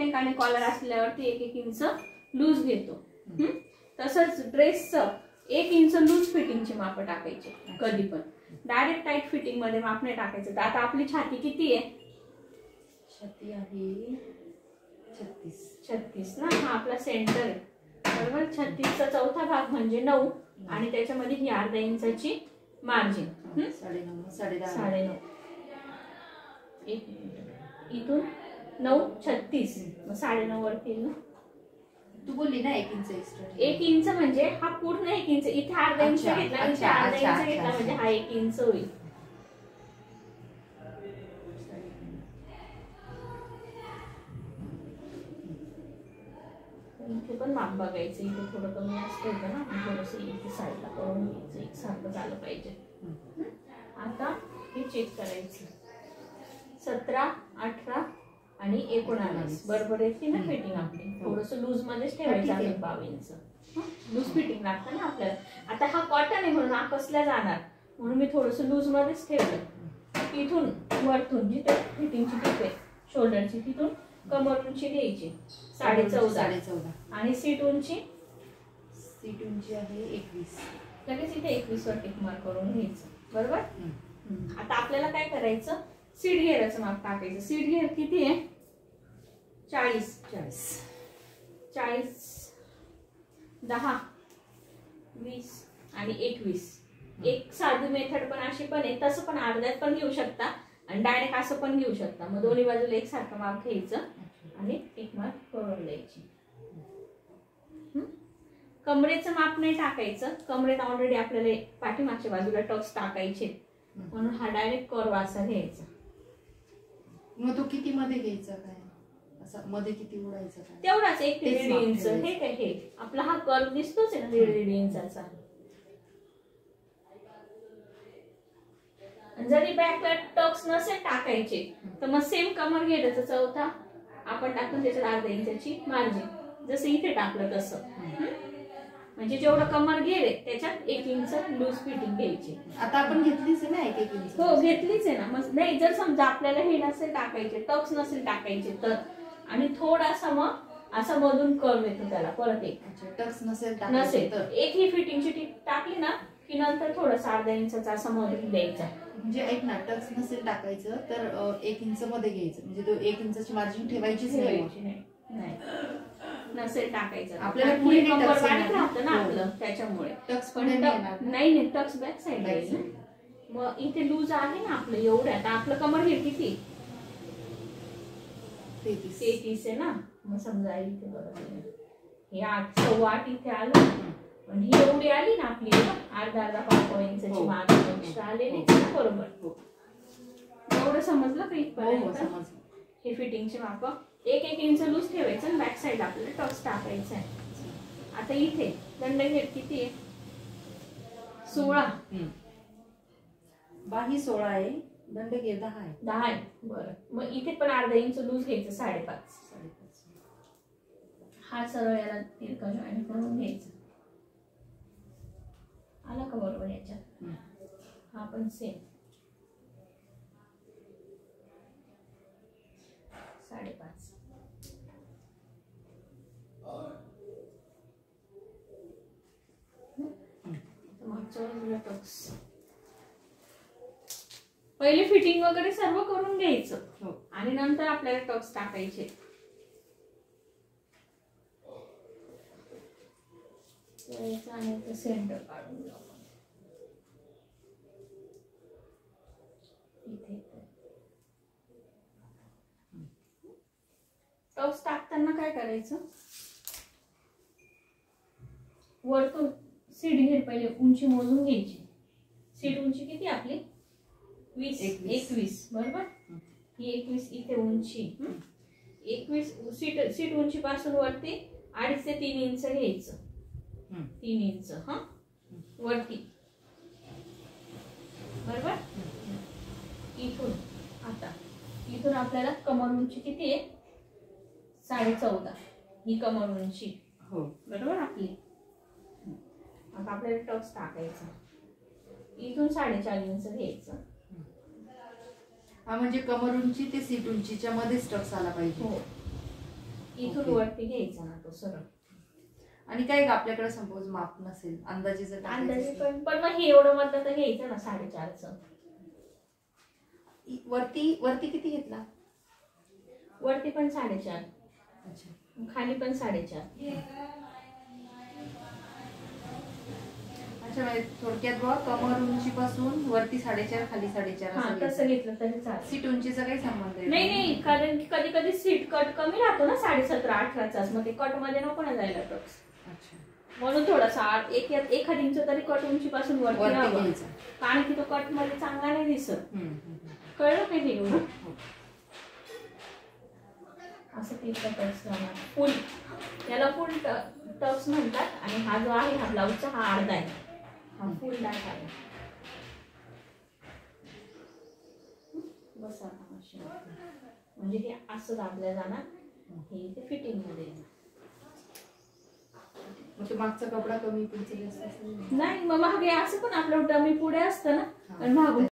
बॉटनेक आणि कॉलर असल्यावरती 1-1 inch loose घेतो. तसंच ड्रेसचं 1 इंच लूज फिटिंगची माप टाकायची कधी पण. डायरेक्ट टाईट फिटिंग मध्ये माप नाही टाकायचं. तर आता आपली छाती किती आहे? छाती आहे 36 ना. हा आपला सेंटर आहे बरोबर. 36चा चौथा भाग म्हणजे 9 आणि त्याच्यामध्ये ही अर्धा इंचाची मार्जिन. 9.5 इथून 9 36 मग 9.5 वरती ना. तू बोलली ना 1 इंच एक्स्ट्रा. 1 इंच म्हणजे हा पूर्ण 1 इंच. इथे अर्धा इंच घेतला, इथे अर्धा इंच घेतला म्हणजे हा 1 इंच होईल. इथे पण माप बघायचं. इथे थोडं कमी जास्त होतं ना, थोडंसं इथे साईडला करून घ्यायचं. एकसारखं झालं पाहिजे. आता हे चेक करायचं. 17, 18 आणि 19 बरोबर येते ना फिटिंग आपली. थोडंसं लूज मध्येच ठेवायचं. 22 इंच लूज फिटिंग लागतं ना आपल्याला. आता हा कॉटन आहे म्हणून हा कसला जाणार, म्हणून मी थोडंसं लूज मध्येच ठेवलं. इथून वरतून जिथे फिटिंगची टीप आहे शोल्डरची, तिथून कमर उंची घ्यायची 14.5 आणि सीट उंची आहे 21. लगेच इथे 21 वर टिक मार्क करून घ्यायचं बरोबर. आता आपल्याला काय करायचं, सीट घेराचं माप टाकायचं. सीट घेर किती आहे? 40 10 20 आणि 21. एक साधी मेथड पण अशी पण आहे. तसं पण अर्ध्यात पण घेऊ शकता आणि डायरेक्ट असं पण घेऊ शकता. मग दोन्ही बाजूला एकसारखं माप घ्यायचं आणि टिक मार्क करून द्यायची. कमरेचं माप नाही टाकायचं. कमरेत ऑलरेडी आपल्याला पाठीमागच्या बाजूला टक्स टाकायचे म्हणून हा डायरेक्ट कर्व असा घ्यायचा. मग तो किती मध्ये घ्यायचा काय, असं मध्ये किती उडायचं काय? तेवढाच 1 ते 1.5 इंच. हे काय हे आपला हा कर्व दिसतोच आहे ना 1.5 इंचाचा. जरी बॅकला टक्स नसेल टाकायचे तर मग सेम कमर घेराचा चौथा आपण टाकून त्याच्यात अर्धा इंचाची मार्जिन जसं इथे टाकलं तसं. म्हणजे जेवढं कमर घेर आहे त्याच्यात 1 इंच लूज फिटिंग घ्यायची. आता आपण घेतलीच आहे ना 1 इंच. हो घेतलीच आहे ना. मग नाही जर समजा आपल्याला हे नसेल टाकायचे, टक्स नसेल टाकायचे तर, आणि थोडासा मग असं मधून कर्व येतो त्याला परत एक. टक्स नसेल तर एक ही फिटिंगची टीप टाकली ना की नंतर थोडंसं अर्धा इंचाचा असं मधून द्यायचा. म्हणजे ऐक ना, टक्स नसेल टाकायचं तर 1 इंच मध्ये घ्यायचं. म्हणजे तो 1 इंचाची मार्जिन ठेवायचीच नाही. नसेल टाकायचं आपल्याला पुढे कंबर बारीक राहतं ना आपलं, त्याच्यामुळे टक्स पण नाही टक्स बॅक साईड आहे. मग इथे लूज आहे ना आपलं एवढं. आता आपलं कमर घेर किती 33 आहे ना. मग समजा इथे बरोबर हे 8 सव्वा 8 इथे आलं पण ही एवढी आली ना आपली अर्धा 5 इंचाची मार्जिन एक्स्ट्रा आलेली बरोबर. एवढं समजलं का इथपर्यंत? हे फिटिंगचे माप 1-1 इंच लूज ठेवायचं. बॅक साईड आपल्याला टक्स टाकायचं आहे. आता इथे दंड घेर किती आहे 16. बाही 16 आहे, दंड घेर 10 आहे. बरं. मग इथे पण अर्धा इंच लूज घ्यायचं 5.5. हा सरळ याला तिरका जॉईन करून घ्यायचा. आला का बरोबर याच्यात? हा पण सेम 5.5. मागच्या बाजूला टक्स. पहिले फिटिंग वगैरे सर्व करून घ्यायचं आणि नंतर आपल्याला टक्स टाकायचे. आणि सेंटर काढून घेऊ इथे. टक्स टाकताना काय करायचं, वरतून सीट घेर पहिले उंची मोजून घ्यायची. सीट उंची किती आपली 21 बरोबर. ही 21 इथे उंची 21. सीट उंची पासून वरती 2.5 ते 3 इंच घ्यायचं. 3 इंच हा वरती बरोबर. इथून आपल्याला कमर उंची किती आहे 14.5. ही कमर उंची बरोबर आपली. आता आपल्याला टक्स टाकायचा. इथून 4.5 इंच घ्यायचं. हा म्हणजे कमर उंची ते सीट उंचीच्या मध्येच टक्स आला पाहिजे. इथून ओके. वरती घ्यायचा ना तो सरळ. आणि काय का आपल्याकडे सपोज माप नसेल, अंदाजे जर टाकायचं अंदाजे असेल, पण मग हे एवढं मधलं तर घ्यायचं ना 4.5चं. वरती वरती किती घेतला? वरती पण 4.5, अच्छा. खाली पण 4.5. अच्छा, म्हणजे थोडक्यात बघ, कमर उंचीपासून वरती 4.5, खाली 4.5 हा असं तसं घ्यायचं. घेतलं तरी चालेल. सीट उंचीचा काही संबंध आहे? नाही नाही, कारण की कधी कधी सीट कट कमी राहतो ना 17.5-18चा, मग ते कट मध्ये नको ना जायला टक्स. अच्छा. म्हणून थोडासा एखाद इंच तरी कट उंचीपासून वरती वरती हवा, घ्यायचं. कारण की तो कट मध्ये चांगला नाही दिसत. हम्म, हम्म. कळलं का हे एवढं? हो. असं ते टक्स राहणार. फुल, याला फुल टक्स म्हणतात. आणि हा जो आहे हा ब्लाऊजचा हा अर्धा आहे, हा फुल डार्क आहे. बस आता अशी म्हणजे हे असं दाबल्या जाणार, हे इथे फिटिंग मध्ये येणार. मग ते मागचा कपडा कमी पुढचं जास्त असेल? नाही, मग मागे असं पण आपलं डमी पुढे असतं ना, हा. आणि मागून